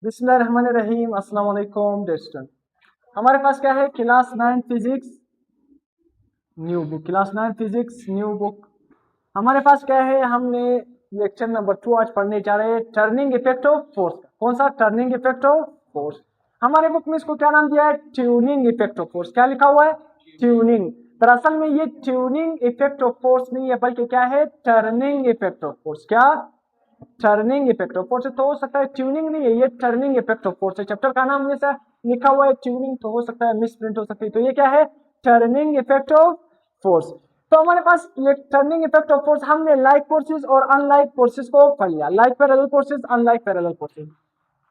बिस्मिल्लाहिर्रहमानिर्रहीम। अस्सलाम वालेकुम डियर स्टूडेंट। हमारे पास क्या है, class 9 physics new book. Class 9 physics new book हमारे पास क्या है, हमने लेक्चर नंबर 2 आज पढ़ने जा रहे हैं, टर्निंग इफेक्ट ऑफ फोर्स। कौन सा? Turning effect of force. हमारे बुक में इसको क्या नाम दिया है? Tuning effect of force. क्या लिखा हुआ है? ट्यूनिंग। दरअसल में ये ट्यूनिंग इफेक्ट ऑफ फोर्स नहीं है, बल्कि क्या है? Turning effect of force. क्या? Turning effect of force. तो हो सकता है ट्यूनिंग नहीं है, ये टर्निंग इफेक्ट ऑफ फोर्स है। चैप्टर का नाम जैसा लिखा हुआ है ट्यूनिंग, तो हो सकता है मिस प्रिंट हो सकती है। तो ये क्या है? Turning effect of force. तो हमारे पास टर्निंग इफेक्ट ऑफ फोर्स, हमने लाइक फोर्सेस और अनलाइक फोर्सेस को पढ़ लिया। Like parallel forces, unlike parallel forces.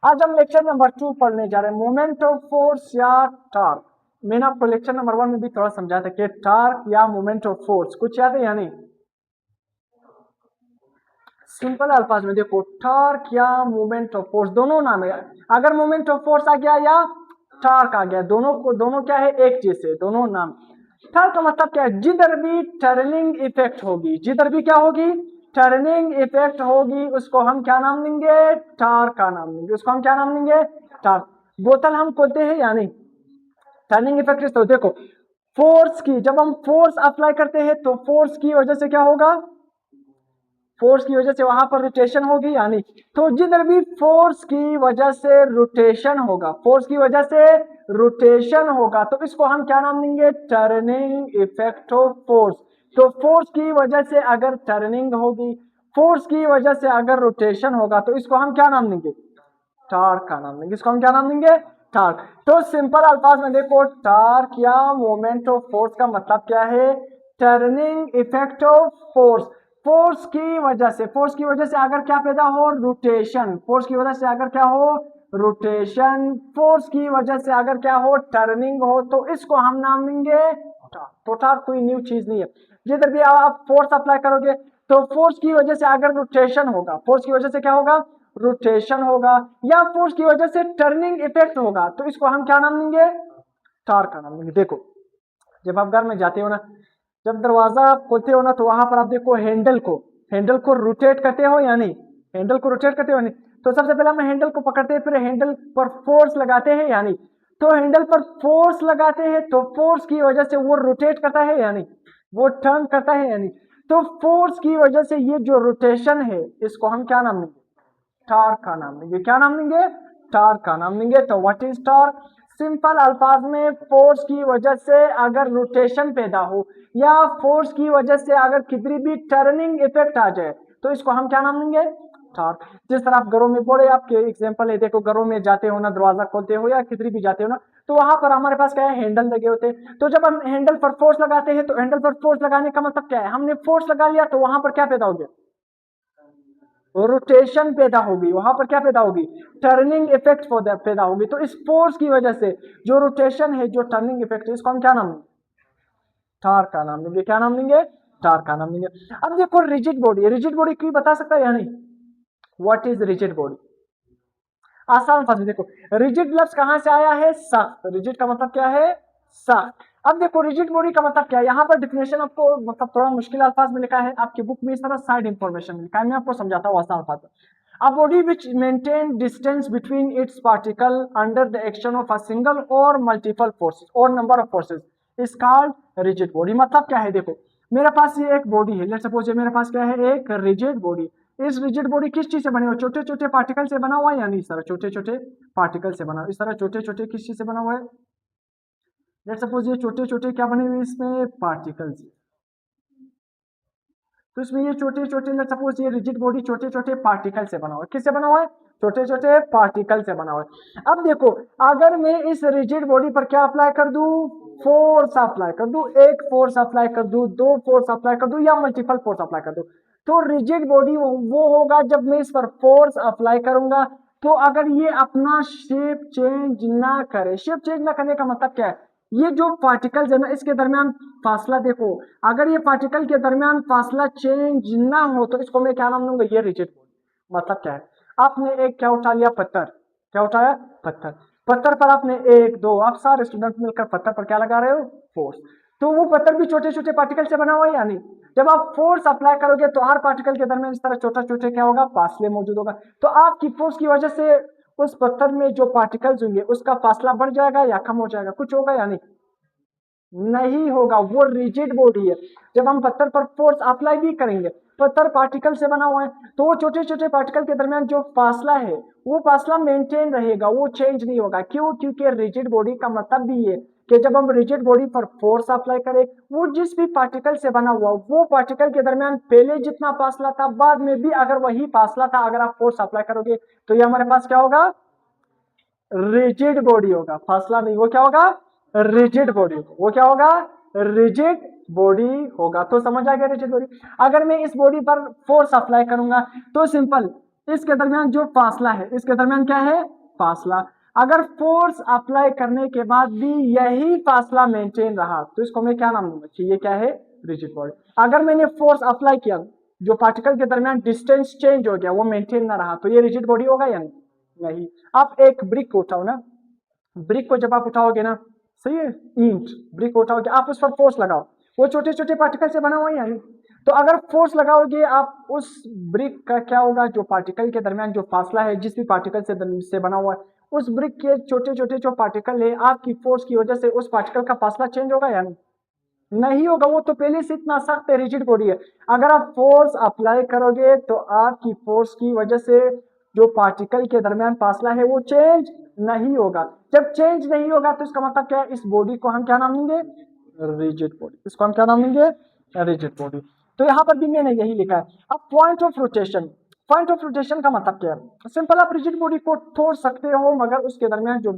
आज हम लेक्चर नंबर 2 पढ़ने जा रहे हैं, मोमेंट ऑफ फोर्स या टार्क। मैंने आपको लेक्चर नंबर 1 में भी थोड़ा समझाया था कि टार्क या मोमेंट ऑफ फोर्स, कुछ याद है या नहीं? सिंपल अल्फाज में देखो, टार्क या मोमेंट ऑफ फोर्स दोनों नाम है। अगर मोमेंट ऑफ फोर्स आ गया या टार्क आ गया, दोनों क्या है? एक जैसे, दोनों नाम। टार्क का मतलब क्या है? जिधर भी टर्निंग इफेक्ट होगी, जिधर भी क्या होगी? टर्निंग इफेक्ट होगी, उसको हम क्या नाम देंगे? टार्क का नाम देंगे। उसको हम क्या नाम देंगे? टार्क। बोतल हम खोलते हैं या नहीं, टर्निंग इफेक्ट। तो देखो, फोर्स की, जब हम फोर्स अप्लाई करते हैं तो फोर्स की वजह से क्या होगा? फोर्स की वजह से वहां पर रोटेशन होगी यानी। तो जिधर भी फोर्स की वजह से रोटेशन होगा, फोर्स की वजह से रोटेशन होगा, तो इसको हम क्या नाम देंगे? Turning effect of force. तो फोर्स की वजह से अगर टर्निंग होगी, फोर्स की वजह से अगर रोटेशन होगा, तो इसको हम क्या नाम देंगे? टार्क का नाम देंगे। इसको हम क्या नाम देंगे? टार्क। तो सिंपल अल्फाज में देखो, टार्क या मोमेंट ऑफ फोर्स का मतलब क्या है? Turning effect of force. Force की वजह से, फोर्स की वजह से अगर क्या पैदा हो? रोटेशन। फोर्स की वजह से अगर क्या हो? रोटेशन। फोर्स की वजह से अगर क्या हो? टर्निंग हो, तो इसको हम नाम देंगे टार्क। तो टार्क कोई न्यू चीज नहीं है। जिधर भी आप फोर्स अप्लाई करोगे, तो फोर्स की वजह से अगर रोटेशन होगा, फोर्स की वजह से क्या होगा? रोटेशन होगा, या फोर्स की वजह से टर्निंग इफेक्ट होगा, तो इसको हम क्या नाम देंगे? टार्क का नाम देंगे। देखो, जब आप घर में जाते हो ना, जब दरवाजा आप खोलते हो ना, तो वहां पर आप देखो हैंडल को रोटेट करते हो या नहीं? हैंडल को रोटेट करते हो या नहीं? तो सबसे पहले हम हैंडल को पकड़ते हैं, फिर हैंडल पर फोर्स लगाते हैं या नहीं? तो हैंडल पर फोर्स लगाते हैं, तो फोर्स की वजह से वो रोटेट करता है या नहीं? वो टर्न करता है या नहीं? तो फोर्स की वजह से ये जो रोटेशन है, इसको हम क्या नाम देंगे? टार्क का नाम देंगे। क्या नाम देंगे? टार्क का नाम देंगे। तो व्हाट इज टार्क? सिंपल अल्फाज में, फोर्स की वजह से अगर रोटेशन पैदा हो, या फोर्स की वजह से अगर कितनी भी टर्निंग इफेक्ट आ जाए, तो इसको हम क्या नाम देंगे? टार्क। जिस तरह आप घरों में, बड़े आपके एग्जांपल है, देखो घरों में जाते हो ना, दरवाजा खोलते हो या कितनी भी जाते हो ना, तो वहां पर हमारे पास क्या है? हैंडल लगे होते हैं। तो जब हम हैंडल पर फोर्स लगाते हैं, तो हैंडल पर फोर्स लगाने का मतलब क्या है? हमने फोर्स लगा लिया, तो वहां पर क्या पैदा हो गया? रोटेशन पैदा होगी। वहां पर क्या पैदा होगी? टर्निंग इफेक्ट पैदा होगी। तो इस फोर्स की वजह से जो रोटेशन है, जो टर्निंग इफेक्ट है, इसको हम क्या नाम देंगे? टार्क का नाम देंगे। क्या नाम देंगे? टार्क का नाम देंगे। अब देखो, रिजिड बॉडी, रिजिड बॉडी कोई बता सकता है या नहीं? What is rigid body? आसान फंस, देखो, रिजिड लफ्ज कहां से आया है? सख्त। रिजिड का मतलब क्या है? सख्त। अब देखो, रिजिड बॉडी का मतलब क्या है? यहाँ पर डिफिनेशन आपको मतलब थोड़ा मुश्किल अल्फाज में लिखा है, आपकी बुक में इस तरह साइड इंफॉर्मेशन लिखा है, मैं आपको समझाता हूँ आसान अल्फाज में। A body which maintain distance between its particle under the action of a single or multiple forces or number of forces is called rigid body। मतलब क्या है? देखो, मेरे पास ये एक बॉडी है, लेट्स सपोज ये मेरे पास क्या है? एक रिजिड बॉडी। इस रिजिड बॉडी किस चीज से बने हुए? छोटे छोटे पार्टिकल से बना हुआ है या नहीं? इस तरह छोटे छोटे पार्टिकल से बना, इस तरह छोटे छोटे किस चीज से बना हुआ है? लेट्स सपोज ये छोटे छोटे क्या बने हुए इसमें? पार्टिकल्स। तो इसमें ये छोटे छोटे, लेट्स सपोज ये रिजिड बॉडी छोटे छोटे पार्टिकल से बना हुआ है। किससे बना हुआ है? छोटे छोटे पार्टिकल से बना हुआ है। अब देखो, अगर मैं इस रिजिड बॉडी पर क्या अप्लाई कर दूं? फोर्स अप्लाई कर दूं। एक फोर्स अप्लाई कर दूं, दो फोर्स अप्लाई कर दूं, या मल्टीपल फोर्स अप्लाई कर दूं, तो रिजिड बॉडी वो होगा जब मैं इस पर फोर्स अप्लाई करूंगा। तो अगर ये अपना शेप चेंज ना करे, शेप चेंज ना करने का मतलब क्या है? ये जो पार्टिकल्स है ना, इसके दरमियान फासला देखो, अगर ये पार्टिकल के दरमियान फासला चेंज ना हो, तो इसको मैं क्या नाम दूंगा? ये रिजिड बॉडी। मतलब क्या है? आपने एक क्या उठा लिया? पत्थर। क्या उठाया? पत्थर। पत्थर पर आपने एक दो, आप सारे स्टूडेंट मिलकर पत्थर पर क्या लगा रहे हो? फोर्स। तो वो पत्थर भी छोटे छोटे पार्टिकल से बना हुआ है या नहीं? जब आप फोर्स अप्लाई करोगे, तो हर पार्टिकल के दरमियान इस तरह छोटा छोटे क्या होगा? फासले मौजूद होगा। तो आपकी फोर्स की वजह से उस पत्थर में जो पार्टिकल्स होंगे उसका फासला बढ़ जाएगा या कम हो जाएगा, कुछ होगा या नहीं? नहीं होगा, वो रिजिड बॉडी है। जब हम पत्थर पर फोर्स अप्लाई भी करेंगे, पत्थर पार्टिकल से बना हुआ है, तो वो छोटे छोटे पार्टिकल के दरमियान जो फासला है वो फासला मेंटेन रहेगा, वो चेंज नहीं होगा। क्यों? क्योंकि रिजिड बॉडी का मतलब भी है कि जब हम रिजिड बॉडी पर फोर्स अप्लाई करें, वो जिस भी पार्टिकल से बना हुआ वो पार्टिकल के दरमियान पहले जितना फासला था बाद में भी अगर वही फासला था, अगर आप फोर्स अप्लाई करोगे तो ये हमारे पास क्या होगा? रिजिड बॉडी होगा, फासला नहीं। वो क्या होगा? Rigid body. वो क्या होगा? रिजिड बॉडी होगा। तो समझ आ गया रिजिड बॉडी। अगर मैं इस बॉडी पर फोर्स अप्लाई करूंगा तो सिंपल, इसके दरमियान जो फासला है, इसके दरमियान क्या है? फासला। अगर फोर्स अप्लाई करने के बाद भी यही फासला मेंटेन रहा तो इसको मैं क्या नाम दूंगा? ये क्या है? Rigid body. अगर मैंने फोर्स अप्लाई किया, जो पार्टिकल के दरमियान डिस्टेंस चेंज हो गया, वो मेंटेन ना रहा, तो ये रिजिड बॉडी होगा या नहीं? नहीं। आप एक ब्रिक को उठाओ ना, ब्रिक को जब आप उठाओगे ना, सही है, ईंट ब्रिक उठाओगे, आप उस पर फोर्स लगाओ, वो छोटे छोटे पार्टिकल से बना हुआ है या नहीं? तो अगर फोर्स लगाओगे आप, उस ब्रिक का क्या होगा? जो पार्टिकल के दरमियान जो फासला है, जिस भी पार्टिकल से बना हुआ है, उस ब्रिक के छोटे छोटे जो पार्टिकल है, आपकी फोर्स की वजह से उस पार्टिकल का फासला चेंज होगा या नहीं? नहीं होगा, वो तो पहले से इतना सख्त है, रिजिड बॉडी है। अगर आप फोर्स अप्लाई करोगे तो आपकी फोर्स की वजह से जो पार्टिकल के दरमियान फासला है वो चेंज नहीं होगा। जब चेंज नहीं होगा तो इसका मतलब क्या है? इस बॉडी को हम क्या नाम देंगे? Rigid body. इसको हम क्या नाम देंगे? Rigid body. तो यहाँ पर भी मैंने यही लिखा है। अब point of rotation, point of rotation का मतलब क्या है? सिंपल, आप रिजिड बॉडी को तोड़ सकते हो मगर उसके दरमियान जो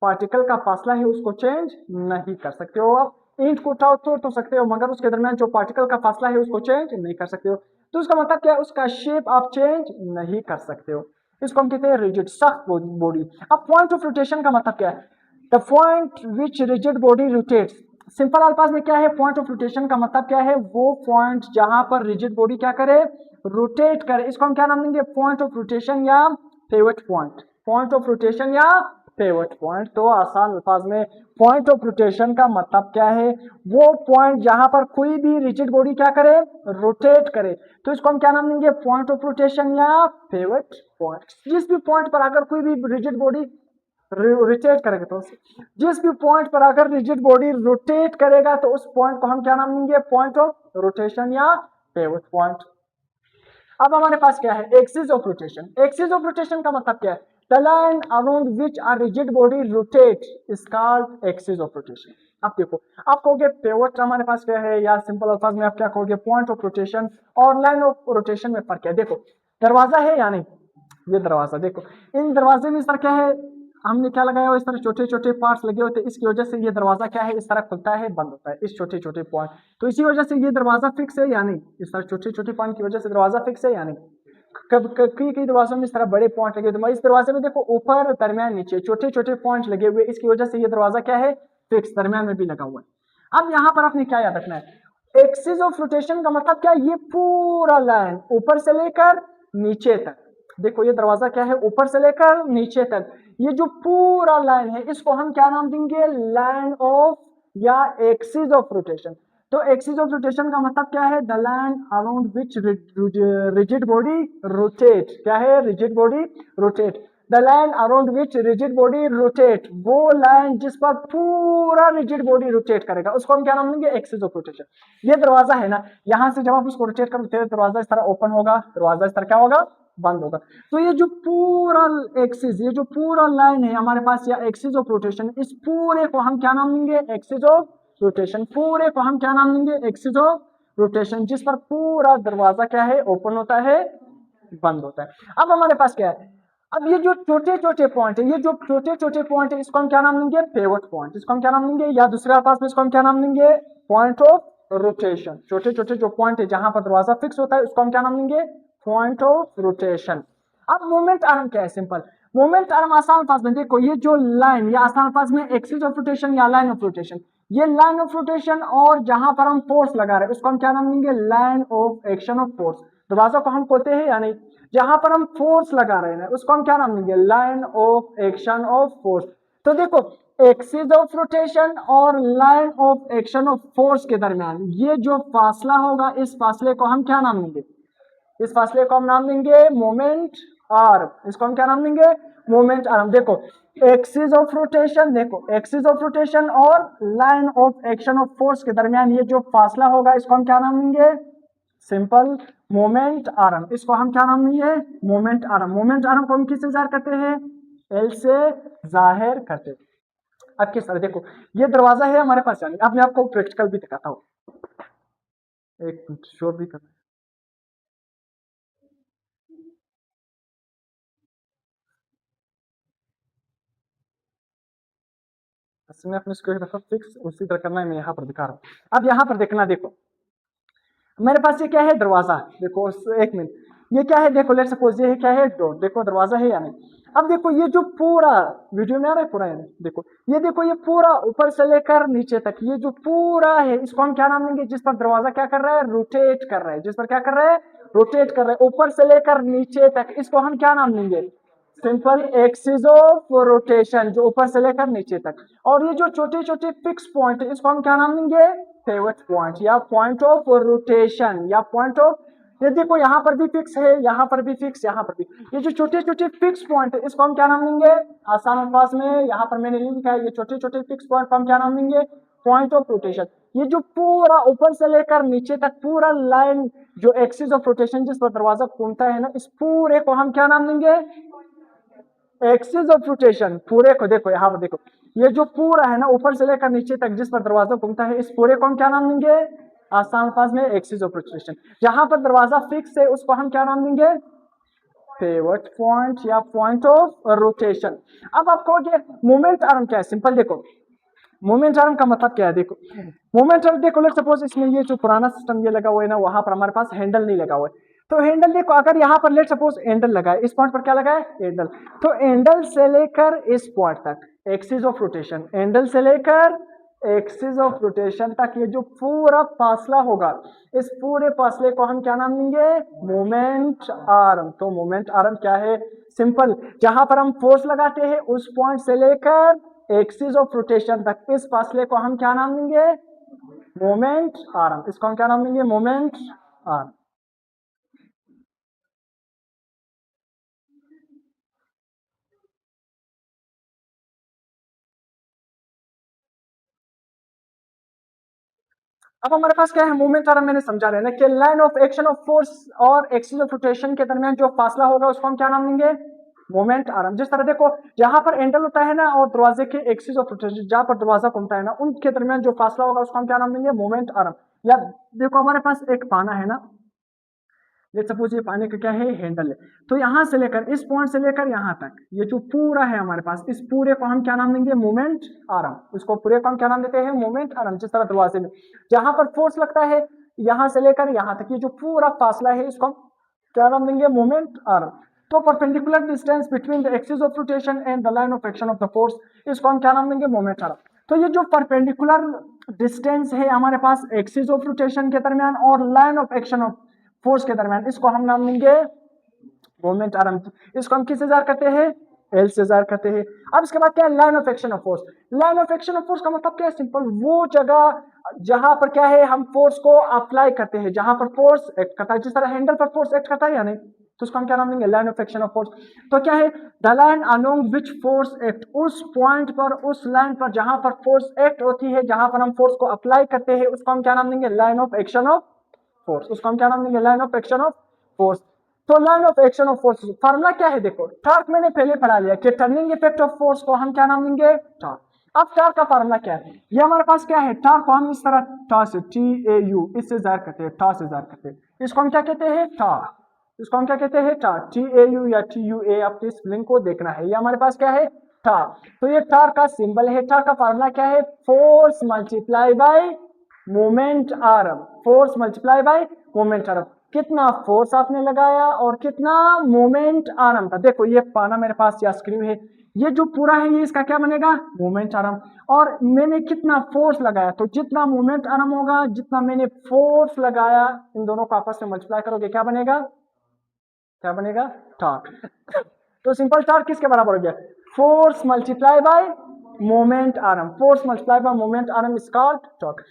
पार्टिकल का फासला है उसको चेंज नहीं कर सकते हो। आप ईंट को उठाओ तो सकते हो मगर उसके दरमियान जो पार्टिकल का फासला है उसको चेंज नहीं कर सकते हो। तो उसका मतलब क्या है? उसका शेप आप चेंज नहीं कर सकते हो। इसको हम कहते हैं रिजिड, सख्त बॉडी। अब पॉइंट ऑफ रोटेशन का मतलब क्या है? The point which rigid body rotates. Simple अल्फाज में क्या है? पॉइंट ऑफ रोटेशन का मतलब क्या है? वो पॉइंट जहां पर रिजिड बॉडी क्या करे? रोटेट करे। इसको हम क्या नाम देंगे? पॉइंट ऑफ रोटेशन या pivot point. Point of rotation या पिवट पॉइंट। तो आसान अल्फाज में पॉइंट ऑफ रोटेशन का मतलब क्या है? वो पॉइंट जहां पर कोई भी रिजिड बॉडी क्या करे? रोटेट करे। तो इसको हम क्या नाम देंगे? पॉइंट ऑफ रोटेशन या पिवट पॉइंट। जिस भी पॉइंट पर अगर कोई भी रिजिड बॉडी रोटेट करेगा, तो जिस भी पॉइंट पर अगर रिजिड बॉडी रोटेट करेगा तो उस पॉइंट को हम क्या नाम देंगे? पॉइंट ऑफ रोटेशन या पिवट पॉइंट। अब हमारे पास क्या है? Axis of rotation. Axis of rotation का मतलब क्या है? The line around which a rigid body rotate is called axis of rotation. अब देखो, आप कहोगे पिवट हमारे पास क्या है, या सिंपल अल्फाज में आप क्या कहोगे? पॉइंट ऑफ रोटेशन और लाइन ऑफ रोटेशन में फर्क है। देखो, दरवाजा है या नहीं? ये दरवाजा देखो, इन दरवाजे में इस तरह क्या है? हमने क्या लगाया हुआ? इस तरह छोटे छोटे पार्ट्स लगे होते हैं, इसकी वजह से ये दरवाजा क्या है? इस तरह खुलता है, बंद होता है, इस छोटे छोटे पॉइंट। तो इसी वजह से ये दरवाजा फिक्स है या नहीं? इस तरह छोटे छोटे पॉइंट की वजह से दरवाजा फिक्स है या नहीं? कई दरवाजों में इस तरह बड़े पॉइंट लगे होते हैं। इस दरवाजे में देखो, ऊपर दरमियान नीचे छोटे छोटे पॉइंट लगे हुए, इसकी वजह से ये दरवाजा क्या है? फिक्स, दरमियान में भी लगा हुआ है। अब यहाँ पर आपने क्या याद रखना है? एक्सिस ऑफ रोटेशन का मतलब क्या? ये पूरा लाइन ऊपर से लेकर नीचे तक, देखो ये दरवाजा क्या है? ऊपर से लेकर नीचे तक, ये जो पूरा लाइन है इसको हम क्या नाम देंगे? लाइन ऑफ या एक्सिस ऑफ रोटेशन। तो एक्सिस ऑफ रोटेशन का मतलब क्या है? The line around which rigid body rotate. क्या है? Rigid body rotate. The line around which rigid body rotate, वो लाइन जिस पर पूरा रिजिड बॉडी रोटेट करेगा उसको हम क्या नाम देंगे? Axis of rotation. ये दरवाजा है ना, यहां से जब आप उसको रोटेट करोगे दरवाजा इस तरह ओपन होगा, दरवाजा इस तरह क्या होगा? बंद होगा। तो ये जो पूरा एक्सिस, ये जो पूरा लाइन है हमारे पास, या एक्सिस ऑफ रोटेशन, इस पूरे को हम क्या नाम देंगे? Axis of rotation. पूरे को हम क्या नाम देंगे? एक्सिस ऑफ रोटेशन, जिस पर पूरा दरवाजा क्या है? ओपन होता है, बंद होता है। अब हमारे पास क्या है? अब ये जो छोटे छोटे पॉइंट है, ये जो छोटे छोटे पॉइंट है, इसको हम क्या नाम देंगे? Pivot point. इसको हम क्या नाम देंगे? या दूसरे अल्फाज में इसको हम क्या नाम देंगे? Point of rotation. छोटे छोटे जो पॉइंट है जहां पर दरवाजा फिक्स होता है उसको हम क्या नाम देंगे? Point of rotation. अब मोमेंट आर्म क्या है? सिंपल, मोमेंट आर्म आसान अल्फाज में देखो, ये जो लाइन, या आसान अल्फाज में एक्सिस ऑफ रोटेशन या लाइन ऑफ रोटेशन, ये लाइन ऑफ रोटेशन, और जहां पर हम फोर्स लगा रहे हैं उसको हम क्या नाम देंगे? Line of action of force. दरवाजा को हम खोलते हैं या नहीं, जहां पर हम फोर्स लगा रहे हैं उसको हम क्या नाम देंगे? Line of action of force. तो देखो, एक्सिस ऑफ रोटेशन और line of action of force के दरमियान ये जो फासला होगा, इस फासले को हम क्या नाम देंगे? इस फासले को हम नाम देंगे मोमेंट आर्म। इसको हम क्या नाम देंगे? Moment arm. देखो एक्सिस ऑफ रोटेशन, देखो एक्सिस ऑफ रोटेशन और line of action of force के दरमियान ये जो फासला होगा इसको हम क्या नाम देंगे? Simple moment arm. इसको हम क्या नाम देंगे? Moment arm. मोमेंट आर्म को हम किससे जाहिर करते हैं? एल से जाहिर करते हैं। अब किस तरह, देखो ये दरवाजा है हमारे पास, यानी अब मैं आपको प्रैक्टिकल भी दिखाता हूँ। एक मिनट, शोर भी करना। इसमें अपने इसको एक दफा फिक्स उसी तरह करना है, मैं यहाँ पर दिखा रहा हूँ। अब यहाँ पर देखना, देखो मेरे पास ये क्या है? दरवाजा। देखो एक मिनट, ये क्या है? देखो लेट्स सपोज ये है क्या है? डोर। देखो दरवाजा है या नहीं? अब देखो ये जो पूरा वीडियो में आ रहा है पूरा, यानी देखो ये पूरा ऊपर से लेकर नीचे तक ये जो पूरा है इसको हम क्या नाम देंगे? जिस पर दरवाजा क्या कर रहा है? रोटेट कर रहा है। जिस पर क्या कर रहा है? रोटेट कर रहा है, ऊपर से लेकर नीचे तक, इसको हम क्या नाम देंगे? सिंपल एक्सिस ऑफ रोटेशन, जो ऊपर से लेकर नीचे तक। और ये जो छोटे छोटे फिक्स पॉइंट है इसको हम क्या नाम देंगे? पिवट पॉइंट या पॉइंट ऑफ रोटेशन या पॉइंट ऑफ, ये देखो यहाँ पर भी फिक्स है, यहाँ पर भी फिक्स, यहाँ पर भी, ये जो छोटे छोटे फिक्स पॉइंट है इसको हम क्या नाम देंगे? आसान अल्फाज में यहाँ पर मैंने लिखा है, ये छोटे छोटे फिक्स पॉइंट को हम क्या नाम देंगे? Point of rotation. ये जो पूरा ऊपर से लेकर नीचे तक पूरा लाइन जो एक्सिस ऑफ रोटेशन जिस पर दरवाजा घूमता है ना, इस पूरे को हम क्या नाम देंगे? Axis of rotation. पूरे को देखो यहाँ पर, देखो ये जो पूरा है ना ऊपर से लेकर नीचे तक जिस पर दरवाजा घूमता है, इस पूरे को हम क्या नाम देंगे? आसान अल्फाज में एक्सिस ऑफ रोटेशन। जहां पर दरवाजा फिक्स है उसको हम क्या नाम देंगे? पिवट पॉइंट या पॉइंट ऑफ रोटेशन। अब आप कहोगे मोमेंट आर्म क्या है? सिंपल देखो मोमेंट आर्म का मतलब क्या है? देखो मोमेंट आर्म, देखो लेट्स सपोज इसमें ये जो पुराना सिस्टम ये लगा हुआ है ना, वहां पर हमारे पास हैंडल नहीं लगा हुआ है। तो हैंडल देखो, अगर यहाँ पर लेट सपोज हैंडल लगा है, इस पॉइंट पर क्या लगा है? हैंडल। तो हैंडल से लेकर इस पॉइंट तक एक्सिस ऑफ रोटेशन, हैंडल से लेकर एक्सिस ऑफ रोटेशन तक ये जो पूरा फासला होगा, इस पूरे फासले को हम क्या नाम देंगे? Moment arm. तो मोमेंट आर्म क्या है? सिंपल, जहां पर हम फोर्स लगाते हैं उस पॉइंट से लेकर एक्सिस ऑफ रोटेशन तक इस फासले को हम क्या नाम देंगे? Moment arm. इसको हम क्या नाम देंगे? Moment arm. अब हमारे पास क्या है? मूवमेंट आर्म मैंने समझा रहे ना कि line of action of force और एक्सिस ऑफ रोटेशन के दरमियान जो फासला होगा उसको हम क्या नाम देंगे? Moment arm. जिस तरह देखो जहां पर एंडल होता है ना और दरवाजे के एक्सिस ऑफ रोटेशन जहां पर दरवाजा घूमता है ना, उनके दरमियान जो फासला होगा उसको हम क्या नाम देंगे? Moment arm. या देखो हमारे पास एक पाना है ना, लेट्स सपोज ये पानी का क्या है? हैंडल है। तो यहां से लेकर इस पॉइंट से लेकर यहां तक ये जो पूरा है हमारे पास, इस पूरे को हम क्या नाम देंगे? Moment arm. इसको पूरे को हम क्या नाम देते हैं? Moment arm. जिस तरह दरवाजे में जहां पर फोर्स लगता है यहां से लेकर यहां तक ये जो पूरा फासला है इसको हम क्या नाम देंगे? Moment arm. तो perpendicular distance between the axis of rotation and the line of action of the force, इसको हम क्या नाम देंगे? Moment arm. तो ये जो परपेंडिकुलर डिस्टेंस है हमारे पास एक्सिस ऑफ रोटेशन के दरमियान और line of action of force के दरमियान, इसको हम नाम देंगे मोमेंट आर्म। इसको हम किससे जाहिर करते हैं? एल से जाहिर करते हैं। अब इसके बाद क्या है? Line of action of force. Line of action of force का मतलब क्या है? सिंपल, वो जगह जहां पर क्या है हम फोर्स को अप्लाई करते हैं, जहां पर फोर्स एक्ट करता है। जिस तरह हैंडल पर फोर्स एक्ट करता है या नहीं, तो उसको हम क्या नाम देंगे? Line of action of force. तो क्या है? The line along which force act, उस पॉइंट पर, उस लाइन पर जहां पर फोर्स एक्ट होती है, जहां पर हम फोर्स को अप्लाई करते हैं, उसको हम क्या नाम देंगे? Line of action of force. उसको हम क्या नाम देंगे? Line of action of force. तो line of action of force formula क्या है? देखो टॉर्क मैंने पहले पढ़ा लिया कि टर्निंग इफेक्ट ऑफ फोर्स को हम क्या नाम देंगे? टॉर्क। अब टॉर्क का फार्मूला क्या है? ये हमारे पास क्या है? टॉर्क को हम इस तरह टॉर्क से TAU इससे जाहिर करते हैं, टॉर्क से जाहिर करते हैं। इसको हम क्या कहते हैं? टॉर्क। इसको हम क्या कहते हैं? टॉर्क। TAU या TUA, आपको इस लिंक को देखना है। ये हमारे पास क्या है? टॉर्क। तो ये टॉर्क का सिंबल है। टॉर्क का फार्मूला क्या है? Force multiply by moment arm. Force multiply by moment arm. कितना फोर्स आपने लगाया और कितना मोमेंट आर्म था। देखो ये पाना मेरे पास या स्क्रू है, ये जो पूरा है ये इसका क्या बनेगा? Moment arm. और मैंने कितना फोर्स लगाया, तो जितना मोमेंट आर्म होगा जितना मैंने फोर्स लगाया, इन दोनों को आपस में मल्टीप्लाई करोगे क्या बनेगा? क्या बनेगा? टॉर्क। तो सिंपल टॉर्क किसके बराबर हो गया? Force multiply by moment arm. Force multiply by moment arm is called torque.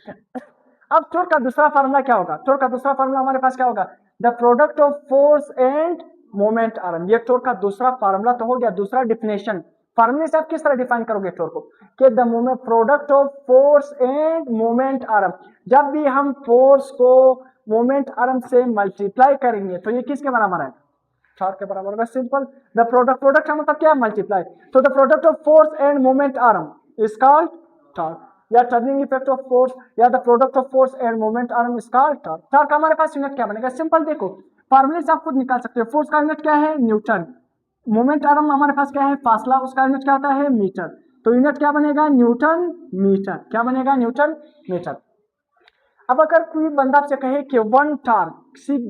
अब टॉर्क का दूसरा फार्मूला क्या होगा? टॉर्क का दूसरा फार्मूला हमारे पास क्या होगा? The product of force end moment arm. ये टॉर्क का दूसरा फार्मूला तो हो गया, दूसरा डिफिनेशन। फार्मूले से आप किस तरह डिफाइन करोगे टॉर्क को कि the moment product of force end moment arm. जब भी हम फोर्स को मोमेंट आर्म से मल्टीप्लाई करेंगे तो ये किसके बराबर है, टॉर्क के बराबर होगा। सिंपल। द प्रोडक्ट, प्रोडक्ट का मतलब क्या है, मल्टीप्लाई। तो the product of force end moment arm is called torque, या टर्निंग इफेक्ट ऑफ फोर्स, या the product of force end moment arm is called torque. Torque हमारे पास यूनिट क्या बनेगा, सिंपल देखो फार्मूले से आप खुद निकाल सकते हो। फोर्स का यूनिट क्या है, न्यूटन। मोमेंट आर्म हमारे पास क्या है, फासला, उसका यूनिट क्या होता है, मीटर। तो यूनिट क्या बनेगा, न्यूटन मीटर। क्या बनेगा, न्यूटन मीटर। अब अगर कोई बंदा आपसे कहे कि 1 टॉर्क,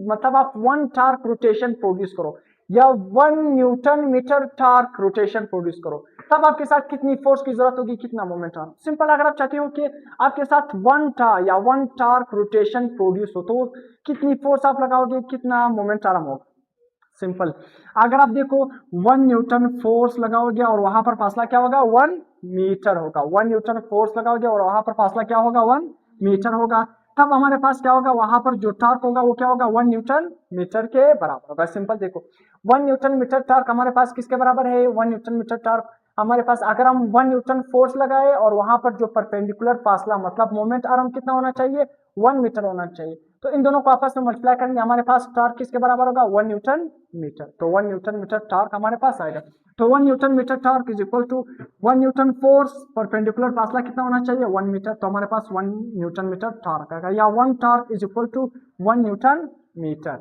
मतलब आप 1 टॉर्क रोटेशन प्रोड्यूस करो या 1 newton metre torque rotation produce करो, तब आपके साथ कितनी फोर्स की जरूरत होगी, कितना मोमेंट आर्म। सिंपल, अगर आप चाहते हो कि आपके साथ 1 टॉर्क रोटेशन प्रोड्यूस हो तो कितनी फोर्स आप लगाओगे, कितना मोमेंट आर्म होगा। सिंपल, अगर आप देखो 1 न्यूटन फोर्स लगाओगे और वहां पर फासला क्या होगा, 1 मीटर होगा। 1 न्यूटन फोर्स लगाओगे और वहां पर फासला क्या होगा, 1 मीटर होगा। तब हमारे पास क्या होगा, वहां पर जो टॉर्क होगा वो क्या होगा, 1 न्यूटन मीटर के बराबर होगा। सिंपल देखो 1 न्यूटन मीटर टॉर्क हमारे पास किसके बराबर है, 1 न्यूटन मीटर टॉर्क हमारे पास, अगर हम 1 न्यूटन फोर्स लगाए और वहां पर जो परपेंडिकुलर फासला मतलब मोमेंट आर्म कितना होना चाहिए, 1 मीटर होना चाहिए। तो इन दोनों को आपस में मल्टीप्लाई करेंगे, हमारे पास टॉर्क किसके बराबर होगा, 1 न्यूटन मीटर। तो 1 न्यूटन मीटर टॉर्क हमारे पास आएगा। तो 1 newton metre torque is equal to 1 newton force, perpendicular फासला कितना होना चाहिए, 1 मीटर। तो हमारे पास 1 न्यूटन मीटर टॉर्क आएगा, या 1 torque is equal to 1 newton metre.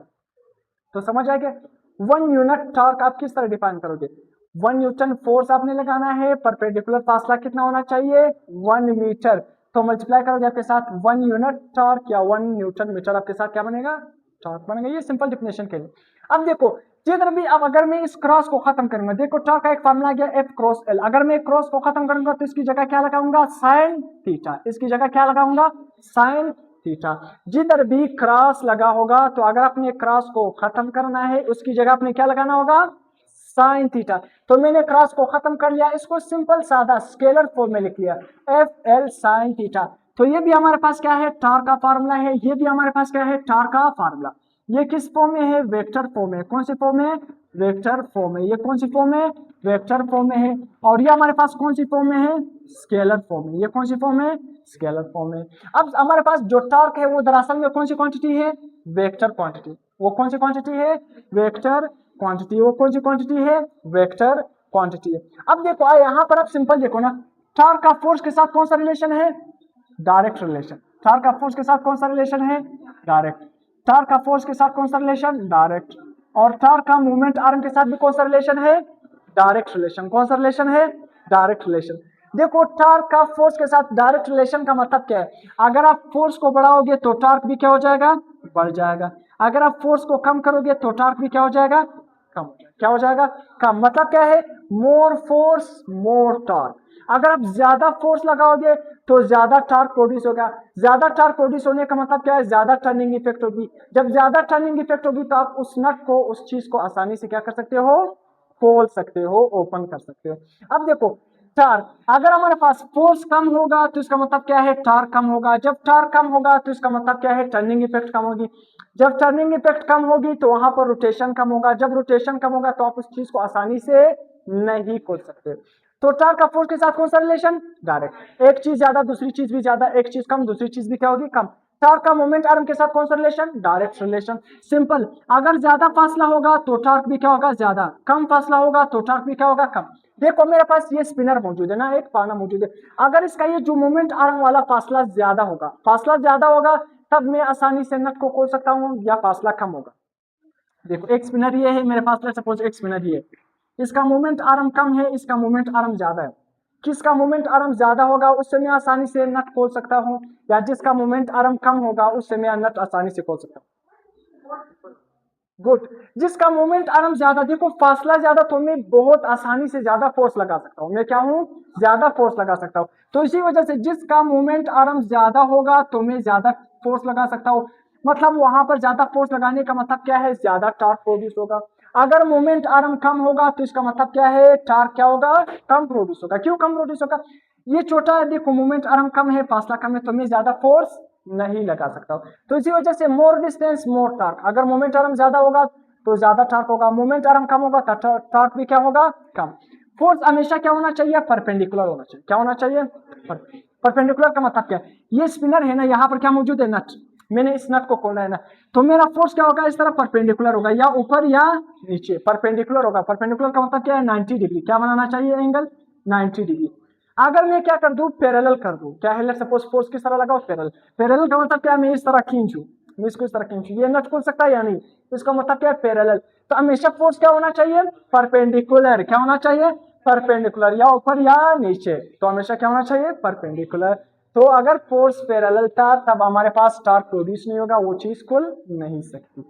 तो समझ आएगा 1 यूनिट टॉर्क आप किस तरह डिफाइन करोगे, 1 न्यूटन फोर्स आपने लगाना है, परपेंडिकुलर फासला कितना होना चाहिए, 1 मीटर। तो मल्टीप्लाई करोगे आपके साथ 1 यूनिट टॉर्क या 1 न्यूटन मीटर, आपके साथ क्या बनेगा, टॉर्क बनेगा। ये सिंपल डिफिनेशन के लिए। अब देखो जिधर भी, अब अगर मैं इस क्रॉस को खत्म करूंगा, देखो टॉर्क का एक फार्मूला आ गया F क्रॉस L। अगर मैं क्रॉस को खत्म करूंगा तो इसकी जगह क्या लगाऊंगा, साइन थीटा। इसकी जगह क्या लगाऊंगा, साइन थीटा। जिधर भी क्रॉस लगा होगा तो अगर अपने क्रॉस को खत्म करना है उसकी जगह अपने क्या लगाना होगा, साइन थीटा। तो मैंने क्रॉस को खत्म कर लिया, इसको सिंपल सादा स्केलर फॉर्म में लिख लिया, FL साइन थीटा। तो ये भी हमारे पास क्या है, टॉर्क का फार्मूला है। ये भी हमारे पास क्या है, टॉर्क का फार्मूला। ये किस फॉर्म में है, वेक्टर फॉर्म में। कौन सी फॉर्म है, वेक्टर फॉर्म में। ये कौन सी फॉर्म है, वेक्टर फॉर्म में है। और ये हमारे पास कौन सी फॉर्म में है, स्केलर फॉर्म में। ये कौन सी फॉर्म है, स्केलर फॉर्म में। अब हमारे पास जो टॉर्क है वो दरअसल में कौन सी क्वांटिटी है, वेक्टर क्वांटिटी। वो कौन सी क्वांटिटी है, वेक्टर क्वांटिटी। वो कौन सी क्वांटिटी है, वेक्टर क्वांटिटी है। अब देखो यहाँ पर आप सिंपल देखो ना, टॉर्क का फोर्स के साथ कौन सा रिलेशन है, डायरेक्ट रिलेशन। टॉर्क का फोर्स के साथ कौन सा रिलेशन है, डायरेक्ट। टॉर्क का फोर्स के साथ कौन सा रिलेशन, डायरेक्ट। और टॉर्क का मूवमेंट आर्म के साथ भी कौन सा रिलेशन है, डायरेक्ट रिलेशन। कौन सा रिलेशन है, डायरेक्ट रिलेशन। देखो टॉर्क का फोर्स के साथ डायरेक्ट रिलेशन का मतलब क्या है, अगर आप फोर्स को बढ़ाओगे तो टॉर्क भी क्या हो जाएगा, बढ़ जाएगा। अगर आप फोर्स को कम करोगे तो टॉर्क भी क्या हो जाएगा, कम हो जाएगा। क्या हो जाएगा, कम। मतलब क्या है, मोर फोर्स मोर टॉर्क। अगर आप ज्यादा फोर्स लगाओगे तो ज्यादा टॉर्क प्रोड्यूस होगा। ज्यादा टॉर्क प्रोड्यूस होने का मतलब क्या है, ज्यादा टर्निंग इफेक्ट होगी। जब ज्यादा टर्निंग इफेक्ट होगी तो आप उस नट को, उस चीज को आसानी से क्या कर सकते हो, खोल सकते हो, ओपन कर सकते हो। अब देखो टॉर्क, अगर हमारे पास फोर्स कम होगा तो इसका मतलब क्या है, टॉर्क कम होगा। जब टॉर्क कम होगा तो इसका मतलब क्या है, टर्निंग इफेक्ट कम होगी। जब टर्निंग इफेक्ट कम होगी तो वहां पर रोटेशन कम होगा। जब रोटेशन कम होगा तो आप उस चीज को आसानी से नहीं खोल सकते। तो टॉर्क का फोर्स के साथ कौन सा रिलेशन, डायरेक्ट। एक चीज ज्यादा दूसरी चीज भी ज्यादा, एक चीज कम दूसरी चीज भी क्या होगी, कम। टॉर्क का मोमेंट आर्म के साथ कौन सा रिलेशन, डायरेक्ट रिलेशन। सिंपल, अगर ज्यादा फासला होगा तो टॉर्क भी क्या होगा, ज्यादा। कम फासला होगा तो टॉर्क भी क्या होगा, कम। देखो मेरे पास ये स्पिनर मौजूद है ना, एक पाना मौजूद है। अगर इसका ये जो मोमेंट आर्म वाला फासला ज्यादा होगा, फासला ज्यादा होगा, तब मैं आसानी से नट को खोल सकता हूँ, या फासला कम होगा। देखो एक स्पिनर ये है मेरे पास, सपोज एक स्पिनर ये, इसका मोमेंट आर्म कम है, इसका मोमेंट आर्म ज्यादा है। किसका मोमेंट आर्म ज्यादा होगा उससे मैं आसानी से नट खोल सकता हूँ, या जिसका मोमेंट आर्म कम होगा उससे मैं नट आसानी से खोल सकता हूँ। गुड। जिसका मोमेंट आर्म ज्यादा, देखो फासला ज्यादा तो मैं बहुत आसानी से ज्यादा फोर्स लगा सकता हूँ। मैं क्या हूँ, ज्यादा फोर्स लगा सकता हूँ। तो इसी वजह से जिसका मोमेंट आर्म ज्यादा होगा तो मैं ज्यादा फोर्स लगा सकता हूँ। मतलब वहां पर ज्यादा फोर्स लगाने का मतलब क्या है, ज्यादा टॉर्क प्रोड्यूस होगा। अगर मोमेंट आर्म कम होगा तो इसका मतलब क्या है, टॉर्क क्या होगा, कम प्रोड्यूस होगा। क्यों कम प्रोड्यूस होगा, ये छोटा है, देखो मोमेंट आर्म कम है, फासला कम है, तो मैं ज्यादा फोर्स नहीं लगा सकता हूं। तो इसी वजह से मोर डिस्टेंस मोर टॉर्क। अगर मोमेंट आर्म ज्यादा होगा तो ज्यादा टॉर्क होगा, मोमेंट आर्म कम होगा तो टॉर्क भी क्या होगा, कम। फोर्स हमेशा क्या होना चाहिए, परपेंडिकुलर होना चाहिए। क्या होना चाहिए, परपेंडिकुलर का मतलब क्या है, ये स्पिनर है ना, यहाँ पर क्या मौजूद है, नट, मैंने इस नट को खोला है ना, तो मेरा फोर्स क्या होगा, इस तरह परपेंडिकुलर होगा, या ऊपर या नीचे, परपेंडिकुलर होगा। परपेंडिकुलर का मतलब क्या है, 90 डिग्री, क्या बनाना चाहिए एंगल, 90 डिग्री। अगर मैं क्या कर दूं, पैरेलल कर दूं, क्या है, लेट्स सपोज फोर्स किस तरह लगाओ, पैरेलल। पैरेलल का मतलब क्या है, मैं इस तरह खींचूं, मैं इसको इस तरह खींचूं, ये नट खुल सकता है या नहीं, इसका मतलब क्या है, पैरेलल। तो हमेशा फोर्स क्या होना चाहिए, परपेंडिकुलर। क्या होना चाहिए, परपेंडिकुलर, या ऊपर या नीचे, तो हमेशा क्या होना चाहिए, परपेंडिकुलर। तो अगर फोर्स पैरेलल था तब हमारे पास टॉर्क प्रोड्यूस नहीं होगा, वो चीज खुल नहीं सकती।